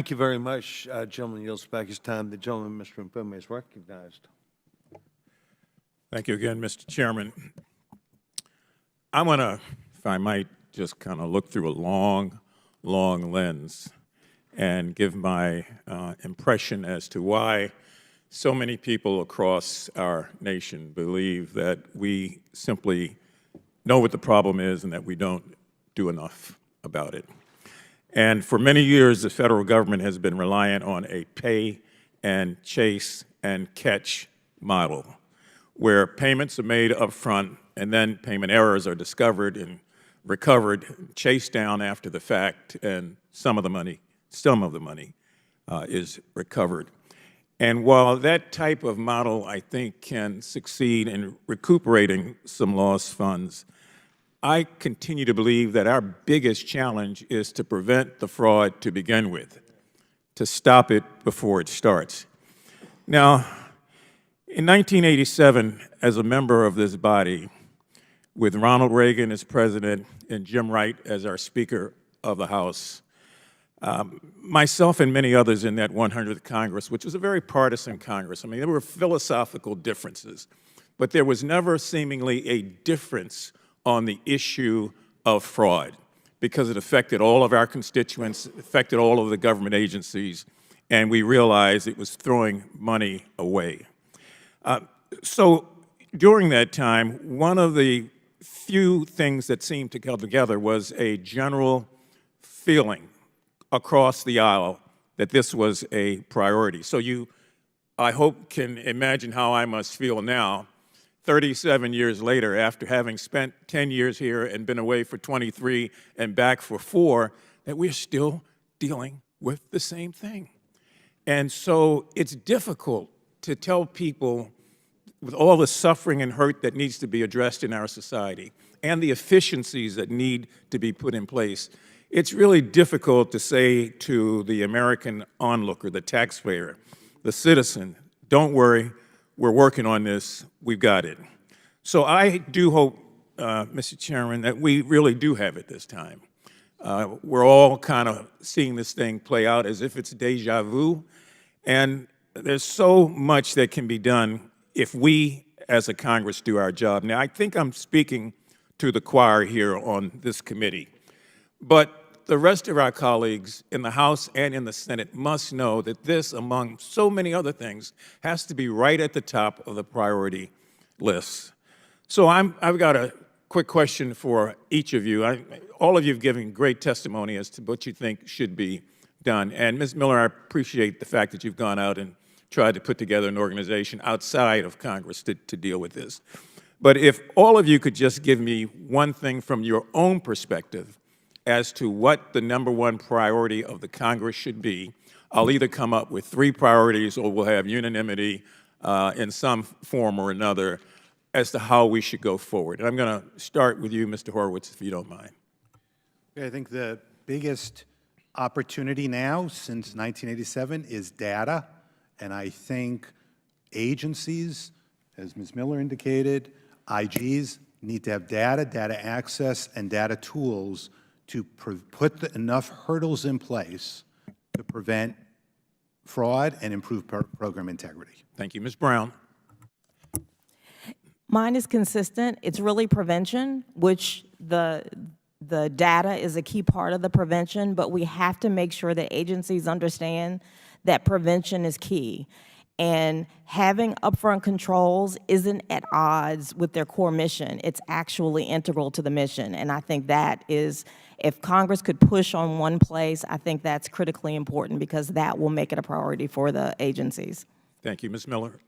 Thank you very much. Gentleman yields back his time. The gentleman, Mr. Mfume, is recognized. Thank you again, Mr. Chairman. I want to, if I might, just kind of look through a long lens and give my impression as to why so many people across our nation believe that we simply know what the problem is and that we don't do enough about it. And for many years, the federal government has been reliant on a pay and chase and catch model, where payments are made up front and then payment errors are discovered and recovered, chased down after the fact, and some of the money is recovered. And while that type of model, I think, can succeed in recuperating some lost funds, I continue to believe that our biggest challenge is to prevent the fraud to begin with, to stop it before it starts. Now, in 1987, as a member of this body, with Ronald Reagan as president and Jim Wright as our Speaker of the House, myself and many others in that 100th Congress, which was a very partisan Congress. I mean, there were philosophical differences, but there was never seemingly a difference on the issue of fraud, because it affected all of our constituents, affected all of the government agencies, and we realized it was throwing money away. So during that time, one of the few things that seemed to come together was a general feeling across the aisle that this was a priority. So you, I hope, can imagine how I must feel now, 37 years later, after having spent 10 years here and been away for 23 and back for 4, that we're still dealing with the same thing. And so it's difficult to tell people, with all the suffering and hurt that needs to be addressed in our society and the efficiencies that need to be put in place, it's really difficult to say to the American onlooker, the taxpayer, the citizen, don't worry, we're working on this, we've got it. So I do hope, Mr. Chairman, that we really do have it this time. We're all kind of seeing this thing play out as if it's deja vu, and there's so much that can be done if we, as a Congress, do our job. Now, I think I'm speaking to the choir here on this committee, but the rest of our colleagues in the House and in the Senate must know that this, among so many other things, has to be right at the top of the priority list. So I've got a quick question for each of you. All of you have given great testimony as to what you think should be done. And Ms. Miller, I appreciate the fact that you've gone out and tried to put together an organization outside of Congress to deal with this. But if all of you could just give me one thing from your own perspective as to what the #1 priority of the Congress should be, I'll either come up with 3 priorities or we'll have unanimity in some form or another as to how we should go forward. And I'm going to start with you, Mr. Horowitz, if you don't mind. I think the biggest opportunity now since 1987 is data, and I think agencies, as Ms. Miller indicated, IGs need to have data access, and data tools to put enough hurdles in place to prevent fraud and improve program integrity. Thank you. Ms. Brown. Mine is consistent. It's really prevention, which the data is a key part of the prevention, but we have to make sure that agencies understand that prevention is key. And having upfront controls isn't at odds with their core mission. It's actually integral to the mission. And I think that is, if Congress could push on one place, I think that's critically important, because that will make it a priority for the agencies. Thank you. Ms. Miller.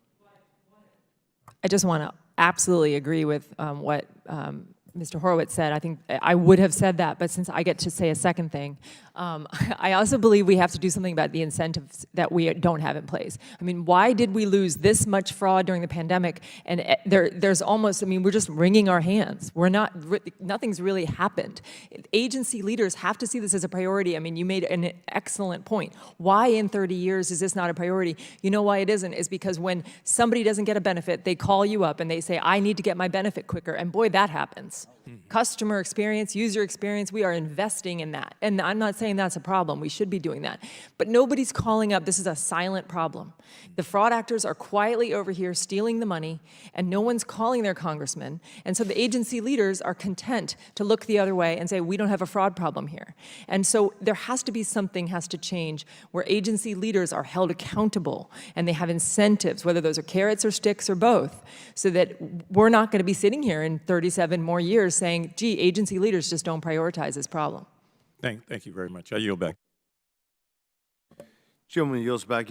I just want to absolutely agree with what Mr. Horowitz said. I think I would have said that, but since I get to say a second thing, I also believe we have to do something about the incentives that we don't have in place. I mean, why did we lose this much fraud during the pandemic? And there's almost, I mean, we're just wringing our hands. We're not, nothing's really happened. Agency leaders have to see this as a priority. I mean, you made an excellent point. Why in 30 years is this not a priority? You know why it isn't? Is because when somebody doesn't get a benefit, they call you up and they say, I need to get my benefit quicker. And boy, that happens. Customer experience, user experience, we are investing in that. And I'm not saying saying that's a problem. We should be doing that. But nobody's calling up, this is a silent problem. The fraud actors are quietly over here stealing the money, and no one's calling their congressman. And so the agency leaders are content to look the other way and say, we don't have a fraud problem here. And so there has to be something has to change where agency leaders are held accountable and they have incentives, whether those are carrots or sticks or both, so that we're not going to be sitting here in 37 more years saying, gee, agency leaders just don't prioritize this problem. Thank you very much. I yield back. Gentleman yields back.